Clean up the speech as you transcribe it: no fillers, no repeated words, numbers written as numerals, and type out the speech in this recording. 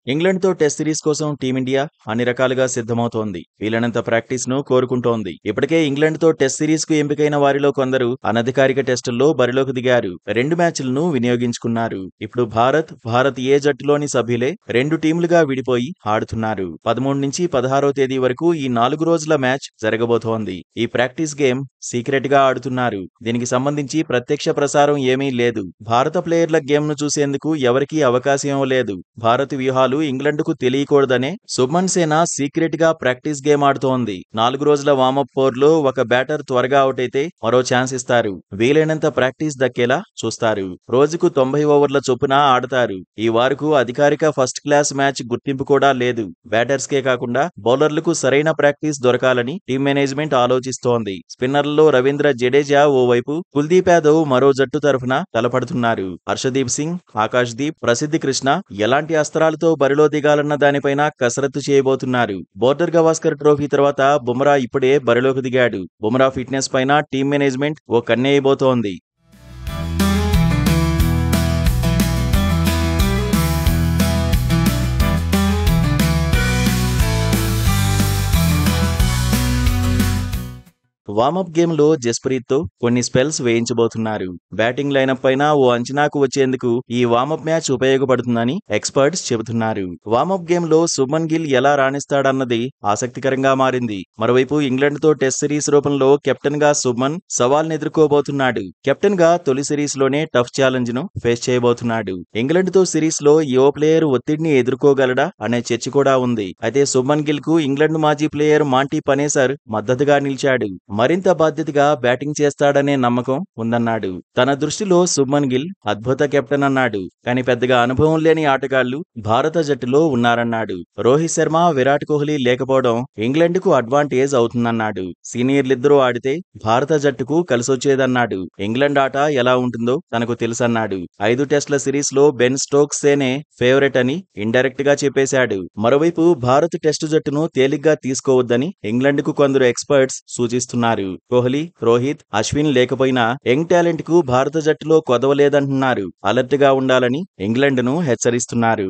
ఇంగ్లాండ్‌తో test series కోసం team India అన్ని రకాలుగా సిద్ధమవుతోంది. వీలైనంత ప్రాక్టీస్‌ను కోరుకుంటోంది. ఇప్పటికే ఇంగ్లాండ్‌తో టెస్ట్ సిరీస్‌కు ఎంపికైన వారిలో కొందరు అనధికారిక టెస్టుల్లో బరిలోకి దిగారు. 2 మ్యాచ్‌లను వినియోగించుకున్నారు. ఇప్పుడు భారత్ ఏ జట్టులోని సభ్యులే 2 టీమ్లుగా విడిపోయి ఆడుతున్నారు. 13 నుంచి 16వ తేదీ వరకు ఈ 4 రోజుల మ్యాచ్ జరగబోతోంది. ఈ ప్రాక్టీస్ గేమ్ సీక్రెట్‌గా ఆడుతున్నారు. దీనికి సంబంధించి ప్రత్యక్ష ప్రసారం ఏమీ లేదు. భారత ప్లేయర్ల గేమ్‌ను చూసేందుకు ఎవరికీ అవకాశం లేదు. భారత్ వ్యూహాలు ఇంగ్లండ్‌కు తెలియకూడదనే శుభ్మన్ సేన సీక్రెట్ గా ప్రాక్టీస్ గేమ్ ఆడుతోంది. 4 రోజుల వార్మప్ పోర్లో ఒక బ్యాటర్ త్వరగా అవుట్ అయితే మరో ఛాన్స్ ఇస్తారు. వీలైనంత ప్రాక్టీస్ దక్కేలా చూస్తారు. రోజుకు 90 ఓవర్ల చొప్పున ఆడతారు. ఈ వారకు అధికారిక ఫస్ట్ క్లాస్ మ్యాచ్ గుర్తింపు కూడా లేదు. బ్యాటర్స్కే కాకుండా బౌలర్లకు సరైన ప్రాక్టీస్ దొరకాలని టీం మేనేజ్మెంట్ ఆలోచిస్తోంది. స్పిన్నర్లలో రవీంద్ర జడేజా ఓవైపు, కుల్దీప్ యాదవ్ మరో జట్టు తరఫున తలపడుతున్నారు. హర్షదీప్ సింగ్, ఆకాష్ దీప్, ప్రసిద్ధ్ కృష్ణ ఎలాంటి అస్త్రాలతో బరిలో దిగాలన్న దానిపైన కసరత్తు చేయబోతున్నారు. బోర్డర్ గవాస్కర్ ట్రోఫీ తర్వాత బుమ్రా ఇప్పుడే బరిలోకి దిగాడు. బుమ్రా ఫిట్నెస్ పైన టీం మేనేజ్మెంట్ ఓ కన్నేయబోతోంది. వార్మప్ గేమ్ లో జస్ప్రీత్ తో కొన్ని స్పెల్స్ వేయించబోతున్నారు. బ్యాటింగ్ లైనప్ పైన ఓ అంచనాకు వచ్చేందుకు ఈ వార్మప్ మ్యాచ్ ఉపయోగపడుతుందని ఎక్స్పర్ట్స్ చెబుతున్నారు. వార్మప్ గేమ్ లో శుభ్మన్ గిల్ ఎలా రాణిస్తాడన్నది ఆసక్తికరంగా మారింది. మరోవైపు ఇంగ్లాండ్ తో టెస్ట్ సిరీస్ రూపంలో కెప్టెన్ గా శుభ్మన్ సవాల్ని ఎదుర్కోబోతున్నాడు. కెప్టెన్ గా తొలి సిరీస్ లోనే టఫ్ ఛాలెంజ్ ను ఫేస్ చేయబోతున్నాడు. ఇంగ్లాండ్ తో సిరీస్ లో యువ ప్లేయర్ ఒత్తిడిని ఎదుర్కోగలడా అనే చర్చ కూడా ఉంది. అయితే శుభ్మన్ గిల్ కు ఇంగ్లాండ్ మాజీ ప్లేయర్ మాంటీ పనేసర్ మద్దతుగా నిలిచాడు. మరింత బాధ్యతగా బ్యాటింగ్ చేస్తాడనే నమ్మకం ఉందన్నాడు. తన దృష్టిలో శుభ్మన్ గిల్ అద్భుత కెప్టెన్ అన్నాడు. కానీ పెద్దగా అనుభవం లేని ఆటగాళ్లు భారత జట్టులో ఉన్నారన్నాడు. రోహిత్ శర్మ, విరాట్ కోహ్లీ లేకపోవడం ఇంగ్లాండ్ కు అడ్వాంటేజ్ అవుతుందన్నాడు. సీనియర్లిద్దరూ ఆడితే భారత జట్టుకు కలిసొచ్చేదన్నాడు. ఇంగ్లాండ్ ఆట ఎలా ఉంటుందో తనకు తెలుసన్నాడు. 5 టెస్టుల సిరీస్ లో బెన్ స్టోక్స్ సేనే ఫేవరెట్ అని ఇండైరెక్ట్ గా చెప్పేశాడు. మరోవైపు భారత్ టెస్టు జట్టును తేలిగ్గా తీసుకోవద్దని ఇంగ్లాండ్ కు కొందరు ఎక్స్పర్ట్స్ సూచిస్తున్నారు. కోహ్లీ, రోహిత్, అశ్విన్ లేకపోయినా యంగ్ టాలెంట్ కు భారత జట్టులో కొదవలేదంటున్నారు. అలర్ట్ గా ఉండాలని ఇంగ్లాండ్ ను హెచ్చరిస్తున్నారు.